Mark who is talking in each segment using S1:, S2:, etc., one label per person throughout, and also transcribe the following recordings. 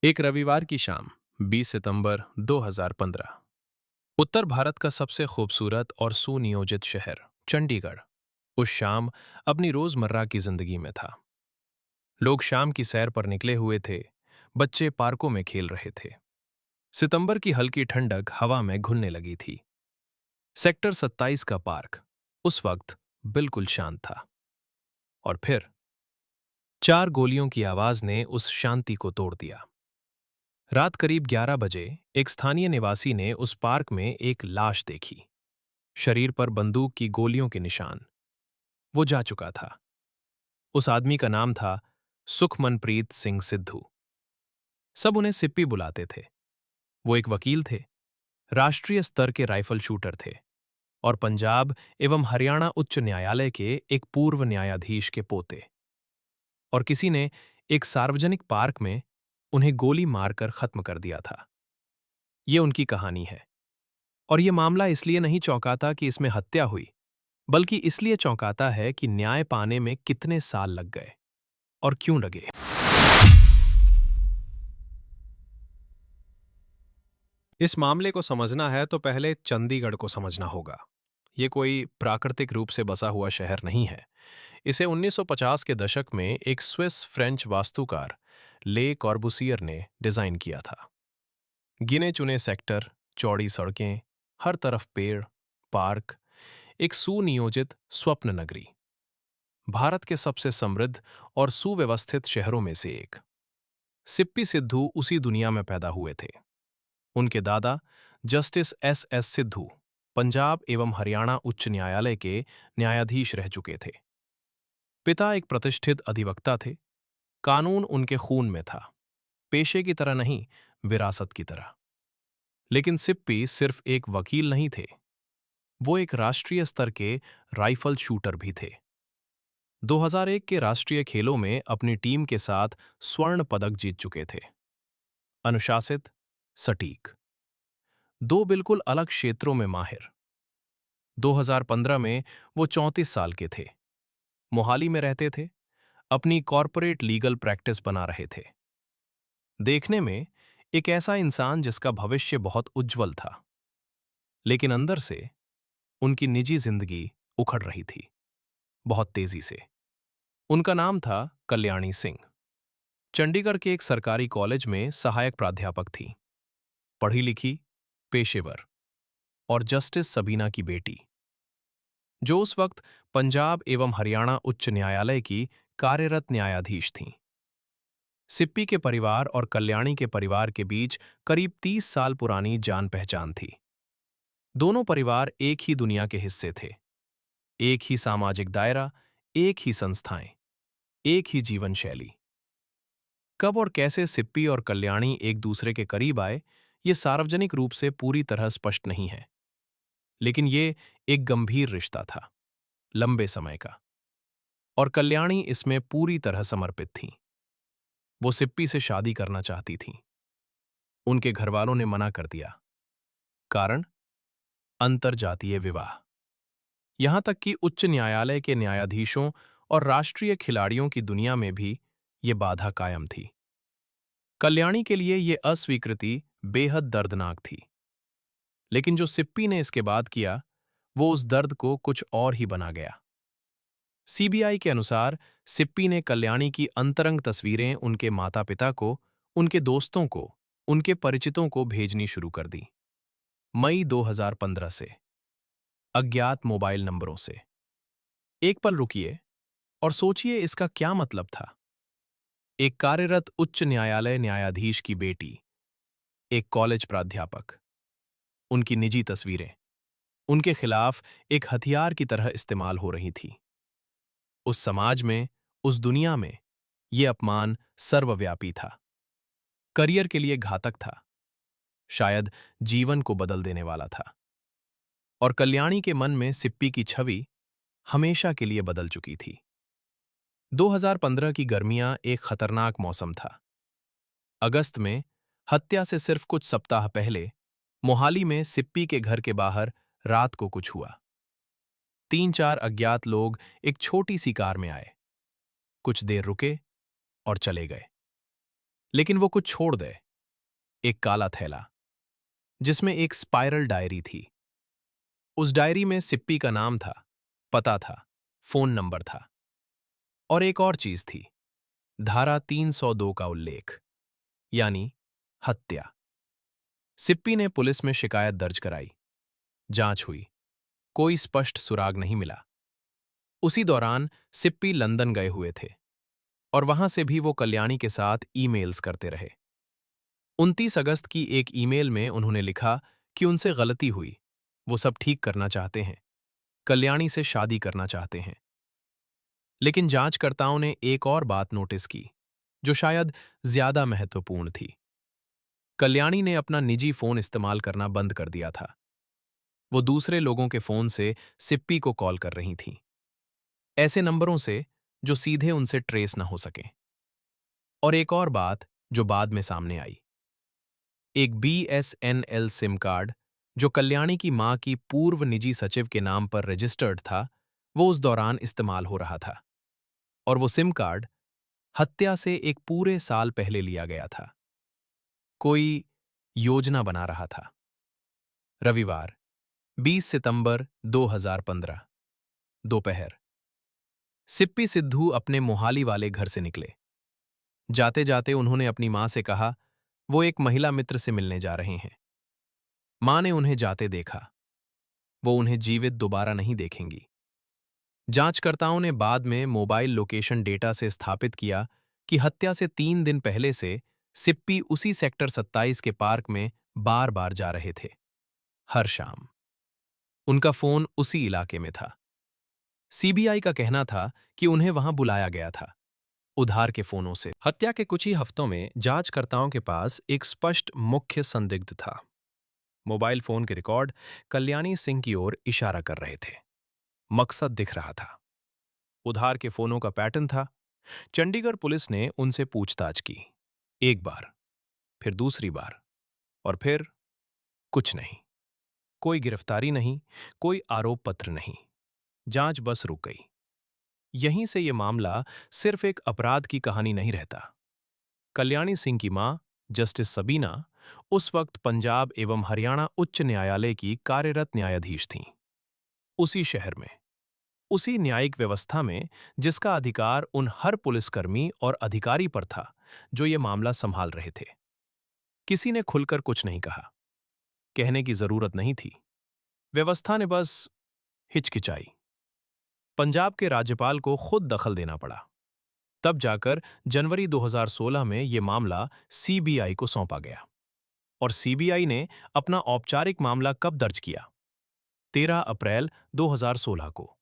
S1: एक रविवार की शाम 20 सितंबर 2015। उत्तर भारत का सबसे खूबसूरत और सुनियोजित शहर चंडीगढ़ उस शाम अपनी रोजमर्रा की जिंदगी में था। लोग शाम की सैर पर निकले हुए थे। बच्चे पार्कों में खेल रहे थे। सितंबर की हल्की ठंडक हवा में घुलने लगी थी। सेक्टर 27 का पार्क उस वक्त बिल्कुल शांत था। और फिर चार गोलियों की आवाज ने उस शांति को तोड़ दिया। रात करीब 11 बजे एक स्थानीय निवासी ने उस पार्क में एक लाश देखी। शरीर पर बंदूक की गोलियों के निशान। वो जा चुका था। उस आदमी का नाम था सुखमनप्रीत सिंह सिद्धू। सब उन्हें सिप्पी बुलाते थे। वो एक वकील थे, राष्ट्रीय स्तर के राइफल शूटर थे और पंजाब एवं हरियाणा उच्च न्यायालय के एक पूर्व न्यायाधीश के पोते। और किसी ने एक सार्वजनिक पार्क में उन्हें गोली मारकर खत्म कर दिया था। ये उनकी कहानी है। और ये मामला इसलिए नहीं चौंकाता कि इसमें हत्या हुई, बल्कि इसलिए चौंकाता है कि न्याय पाने में कितने साल लग गए और क्यों लगे। इस मामले को समझना है तो पहले चंडीगढ़ को समझना होगा। ये कोई प्राकृतिक रूप से बसा हुआ शहर नहीं है। इसे 1950 के दशक में एक स्विस फ्रेंच वास्तुकार ले कॉर्बुसियर ने डिजाइन किया था। गिने चुने सेक्टर, चौड़ी सड़कें, हर तरफ पेड़, पार्क, एक सुनियोजित स्वप्न नगरी। भारत के सबसे समृद्ध और सुव्यवस्थित शहरों में से एक। सिप्पी सिद्धू उसी दुनिया में पैदा हुए थे। उनके दादा जस्टिस एस सिद्धू पंजाब एवं हरियाणा उच्च न्यायालय के न्यायाधीश रह चुके थे। पिता एक प्रतिष्ठित अधिवक्ता थे। कानून उनके खून में था, पेशे की तरह नहीं, विरासत की तरह। लेकिन सिप्पी सिर्फ एक वकील नहीं थे, वो एक राष्ट्रीय स्तर के राइफल शूटर भी थे। 2001 के राष्ट्रीय खेलों में अपनी टीम के साथ स्वर्ण पदक जीत चुके थे। अनुशासित, सटीक, दो बिल्कुल अलग क्षेत्रों में माहिर। 2015 में वो 34 साल के थे। मोहाली में रहते थे, अपनी कॉरपोरेट लीगल प्रैक्टिस बना रहे थे। देखने में एक ऐसा इंसान जिसका भविष्य बहुत उज्जवल था, लेकिन अंदर से उनकी निजी जिंदगी उखड़ रही थी, बहुत तेजी से। उनका नाम था कल्याणी सिंह। चंडीगढ़ के एक सरकारी कॉलेज में सहायक प्राध्यापक थी। पढ़ी लिखी, पेशेवर और जस्टिस सबीना की बेटी, जो उस वक्त पंजाब एवं हरियाणा उच्च न्यायालय की कार्यरत न्यायाधीश थीं। सिप्पी के परिवार और कल्याणी के परिवार के बीच करीब 30 साल पुरानी जान पहचान थी। दोनों परिवार एक ही दुनिया के हिस्से थे। एक ही सामाजिक दायरा, एक ही संस्थाएं, एक ही जीवन शैली। कब और कैसे सिप्पी और कल्याणी एक दूसरे के करीब आए, ये सार्वजनिक रूप से पूरी तरह स्पष्ट नहीं है। लेकिन ये एक गंभीर रिश्ता था, लंबे समय का। और कल्याणी इसमें पूरी तरह समर्पित थीं। वो सिप्पी से शादी करना चाहती थीं। उनके घरवालों ने मना कर दिया। कारण? अंतरजातीय विवाह। यहां तक कि उच्च न्यायालय के न्यायाधीशों और राष्ट्रीय खिलाड़ियों की दुनिया में भी ये बाधा कायम थी। कल्याणी के लिए ये अस्वीकृति बेहद दर्दनाक थी। लेकिन जो सिप्पी ने इसके बाद किया, वो उस दर्द को कुछ और ही बना गया। सीबीआई के अनुसार सिप्पी ने कल्याणी की अंतरंग तस्वीरें उनके माता-पिता को, उनके दोस्तों को, उनके परिचितों को भेजनी शुरू कर दी। मई 2015 से, अज्ञात मोबाइल नंबरों से। एक पल रुकिए और सोचिए इसका क्या मतलब था। एक कार्यरत उच्च न्यायालय न्यायाधीश की बेटी, एक कॉलेज प्राध्यापक, उनकी निजी तस्वीरें उनके खिलाफ एक हथियार की तरह इस्तेमाल हो रही थी। उस समाज में, उस दुनिया में, ये अपमान सर्वव्यापी था। करियर के लिए घातक था, शायद जीवन को बदल देने वाला था। और कल्याणी के मन में सिप्पी की छवि हमेशा के लिए बदल चुकी थी। 2015 की गर्मियां एक खतरनाक मौसम था। अगस्त में, हत्या से सिर्फ कुछ सप्ताह पहले, मोहाली में सिप्पी के घर के बाहर रात को कुछ हुआ। 3-4 अज्ञात लोग एक छोटी सी कार में आए, कुछ देर रुके और चले गए। लेकिन वो कुछ छोड़ दे, एक काला थैला जिसमें एक स्पाइरल डायरी थी। उस डायरी में सिप्पी का नाम था, पता था, फोन नंबर था और एक और चीज थी, धारा 302 का उल्लेख, यानी हत्या। सिप्पी ने पुलिस में शिकायत दर्ज कराई। जांच हुई, कोई स्पष्ट सुराग नहीं मिला। उसी दौरान सिप्पी लंदन गए हुए थे और वहां से भी वो कल्याणी के साथ ईमेल्स करते रहे। 29 अगस्त की एक ईमेल में उन्होंने लिखा कि उनसे गलती हुई, वो सब ठीक करना चाहते हैं, कल्याणी से शादी करना चाहते हैं। लेकिन जांचकर्ताओं ने एक और बात नोटिस की, जो शायद ज्यादा महत्वपूर्ण थी। कल्याणी ने अपना निजी फोन इस्तेमाल करना बंद कर दिया था। वो दूसरे लोगों के फोन से सिप्पी को कॉल कर रही थीं, ऐसे नंबरों से जो सीधे उनसे ट्रेस न हो सके। और एक और बात जो बाद में सामने आई, एक BSNL सिम कार्ड जो कल्याणी की मां की पूर्व निजी सचिव के नाम पर रजिस्टर्ड था, वो उस दौरान इस्तेमाल हो रहा था। और वो सिम कार्ड हत्या से एक पूरे साल पहले लिया गया था। कोई योजना बना रहा था। रविवार 20 सितंबर 2015 दोपहर सिप्पी सिद्धू अपने मोहाली वाले घर से निकले। जाते जाते उन्होंने अपनी मां से कहा वो एक महिला मित्र से मिलने जा रहे हैं। मां ने उन्हें जाते देखा, वो उन्हें जीवित दोबारा नहीं देखेंगी। जांचकर्ताओं ने बाद में मोबाइल लोकेशन डेटा से स्थापित किया कि हत्या से 3 दिन पहले से सिप्पी उसी सेक्टर 27 के पार्क में बार बार जा रहे थे, हर शाम। उनका फोन उसी इलाके में था। सीबीआई का कहना था कि उन्हें वहां बुलाया गया था, उधार के फोनों से। हत्या के कुछ ही हफ्तों में जांचकर्ताओं के पास एक स्पष्ट मुख्य संदिग्ध था। मोबाइल फोन के रिकॉर्ड कल्याणी सिंह की ओर इशारा कर रहे थे। मकसद दिख रहा था, उधार के फोनों का पैटर्न था। चंडीगढ़ पुलिस ने उनसे पूछताछ की, एक बार, फिर दूसरी बार, और फिर कुछ नहीं। कोई गिरफ्तारी नहीं, कोई आरोप पत्र नहीं। जांच बस रुक गई। यहीं से ये मामला सिर्फ एक अपराध की कहानी नहीं रहता। कल्याणी सिंह की मां, जस्टिस सबीना, उस वक्त पंजाब एवं हरियाणा उच्च न्यायालय की कार्यरत न्यायाधीश थीं। उसी शहर में, उसी न्यायिक व्यवस्था में जिसका अधिकार उन हर पुलिसकर्मी और अधिकारी पर था जो ये मामला संभाल रहे थे। किसी ने खुलकर कुछ नहीं कहा, कहने की जरूरत नहीं थी। व्यवस्था ने बस हिचकिचाई। पंजाब के राज्यपाल को खुद दखल देना पड़ा। तब जाकर जनवरी 2016 में यह मामला सीबीआई को सौंपा गया। और सीबीआई ने अपना औपचारिक मामला कब दर्ज किया? 13 अप्रैल 2016 को,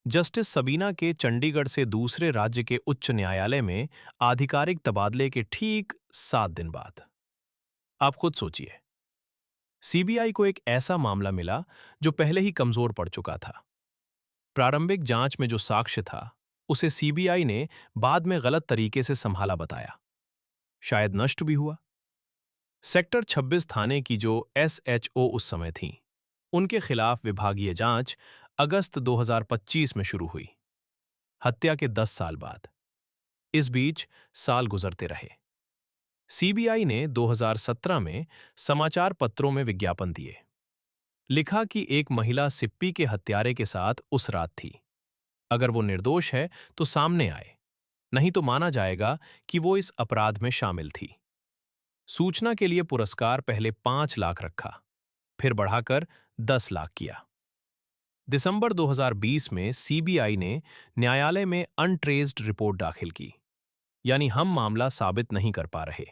S1: जस्टिस सबीना के चंडीगढ़ से दूसरे राज्य के उच्च न्यायालय में आधिकारिक तबादले के ठीक 7 दिन बाद। आप खुद सोचिए, सीबीआई को एक ऐसा मामला मिला जो पहले ही कमजोर पड़ चुका था। प्रारंभिक जांच में जो साक्ष्य था, उसे सीबीआई ने बाद में गलत तरीके से संभाला बताया, शायद नष्ट भी हुआ। सेक्टर 26 थाने की जो एसएचओ उस समय थीं, उनके खिलाफ विभागीय जांच अगस्त 2025 में शुरू हुई, हत्या के 10 साल बाद। इस बीच साल गुजरते रहे। सीबीआई ने 2017 में समाचार पत्रों में विज्ञापन दिए। लिखा कि एक महिला सिप्पी के हत्यारे के साथ उस रात थी। अगर वो निर्दोष है तो सामने आए, नहीं तो माना जाएगा कि वो इस अपराध में शामिल थी। सूचना के लिए पुरस्कार पहले 5 लाख रखा, फिर बढ़ाकर 10 लाख किया। दिसंबर 2020 में सीबीआई ने न्यायालय में अनट्रेस्ड रिपोर्ट दाखिल की, यानी हम मामला साबित नहीं कर पा रहे।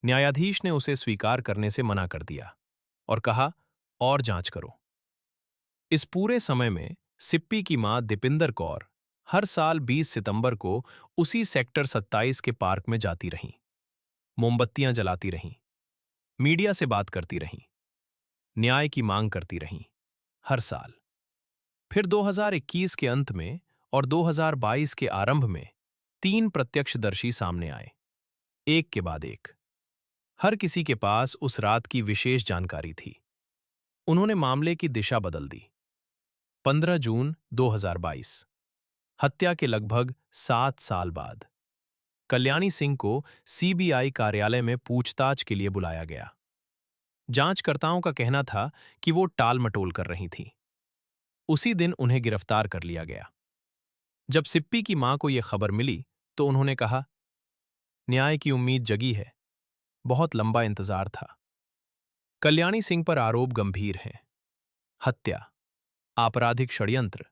S1: न्यायाधीश ने उसे स्वीकार करने से मना कर दिया और कहा, और जांच करो। इस पूरे समय में सिप्पी की मां दीपिंदर कौर हर साल 20 सितंबर को उसी सेक्टर 27 के पार्क में जाती रहीं, मोमबत्तियां जलाती रहीं, मीडिया से बात करती रहीं, न्याय की मांग करती रहीं, हर साल। फिर 2021 के अंत में और 2022 के आरंभ में 3 प्रत्यक्षदर्शी सामने आए, एक के बाद एक। हर किसी के पास उस रात की विशेष जानकारी थी। उन्होंने मामले की दिशा बदल दी। 15 जून 2022, हत्या के लगभग 7 साल बाद। कल्याणी सिंह को सीबीआई कार्यालय में पूछताछ के लिए बुलाया गया। जांचकर्ताओं का कहना था कि वो टाल-मटोल कर रही थीं। उसी दिन उन्हें गिरफ्तार कर लिया गया। जब सिप्पी की मां को यह खबर मिली, तो उन्होंने कहा, न्याय की उम्मीद जगी है, बहुत लंबा इंतजार था। कल्याणी सिंह पर आरोप गंभीर हैं। हत्या, आपराधिक षड्यंत्र,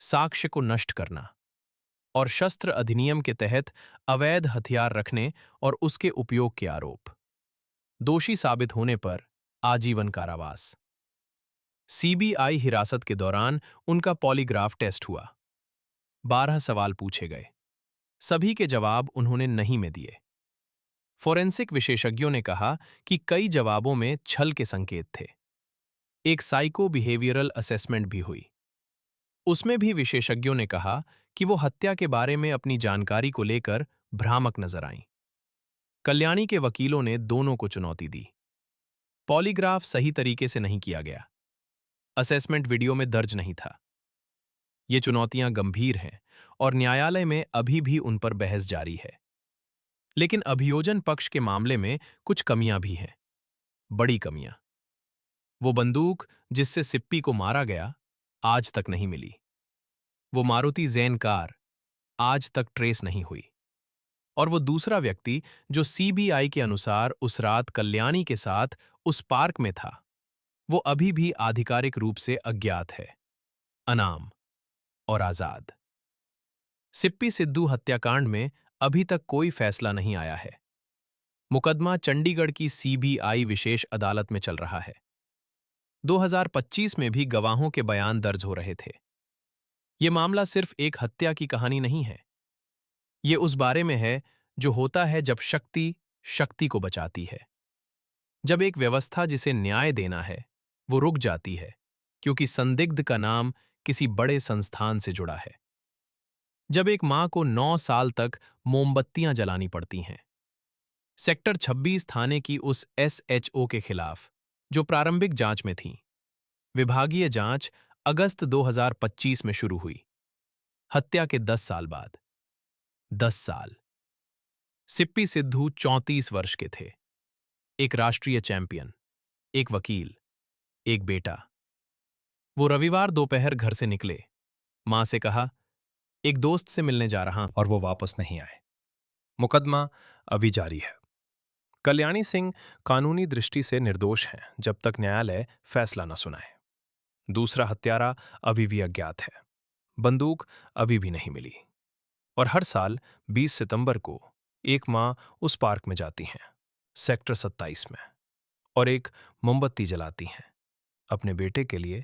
S1: साक्ष्य को नष्ट करना और शस्त्र अधिनियम के तहत अवैध हथियार रखने और उसके उपयोग के आरोप। दोषी साबित होने पर आजीवन कारावास। सीबीआई हिरासत के दौरान उनका पॉलीग्राफ टेस्ट हुआ। 12 सवाल पूछे गए। सभी के जवाब उन्होंने नहीं में दिए। फोरेंसिक विशेषज्ञों ने कहा कि कई जवाबों में छल के संकेत थे। एक साइको बिहेवियरल असेसमेंट भी हुई। उसमें भी विशेषज्ञों ने कहा कि वो हत्या के बारे में अपनी जानकारी को लेकर भ्रामक नजर आईं। कल्याणी के वकीलों ने दोनों को चुनौती दी। पॉलीग्राफ सही तरीके से नहीं किया गया। असेसमेंट वीडियो में दर्ज नहीं था। ये चुनौतियां गंभीर हैं और न्यायालय में अभी भी उन पर बहस जारी है। लेकिन अभियोजन पक्ष के मामले में कुछ कमियां भी हैं। बड़ी कमियां। वो बंदूक जिससे सिप्पी को मारा गया, आज तक नहीं मिली। वो मारुति जैन कार आज तक ट्रेस नहीं हुई। और वो दूसरा व्यक्ति जो सीबीआई के अनुसार उस रात कल्याणी के साथ उस पार्क में था, वो अभी भी आधिकारिक रूप से अज्ञात है, अनाम और आजाद। सिप्पी सिद्धू हत्याकांड में अभी तक कोई फैसला नहीं आया है। मुकदमा चंडीगढ़ की सीबीआई विशेष अदालत में चल रहा है। 2025 में भी गवाहों के बयान दर्ज हो रहे थे। ये मामला सिर्फ एक हत्या की कहानी नहीं है। ये उस बारे में है जो होता है जब शक्ति शक्ति को बचाती है। जब एक व्यवस्था जिसे न्याय देना है, वो रुक जाती है क्योंकि संदिग्ध का नाम किसी बड़े संस्थान से जुड़ा है। जब एक मां को 9 साल तक मोमबत्तियां जलानी पड़ती हैं। सेक्टर 26 थाने की उस एसएचओ के खिलाफ, जो प्रारंभिक जांच में थी। विभागीय जांच अगस्त 2025 में शुरू हुई। हत्या के 10 साल बाद। 10 साल। सिप्पी सिद्धू 34 वर्ष के थे। एक राष्ट्रीय चैंपियन, एक वकील, एक बेटा। वो रविवार दोपहर घर से निकले। मां से कहा, एक दोस्त से मिलने जा रहा हूं, और वो वापस नहीं आए। मुकदमा अभी जारी है। कल्याणी सिंह कानूनी दृष्टि से निर्दोष हैं जब तक न्यायालय फैसला न सुनाए। दूसरा हत्यारा अभी भी अज्ञात है। बंदूक अभी भी नहीं मिली। और हर साल 20 सितंबर को एक मां उस पार्क में जाती हैं, सेक्टर 27 में, और एक मोमबत्ती जलाती हैं अपने बेटे के लिए,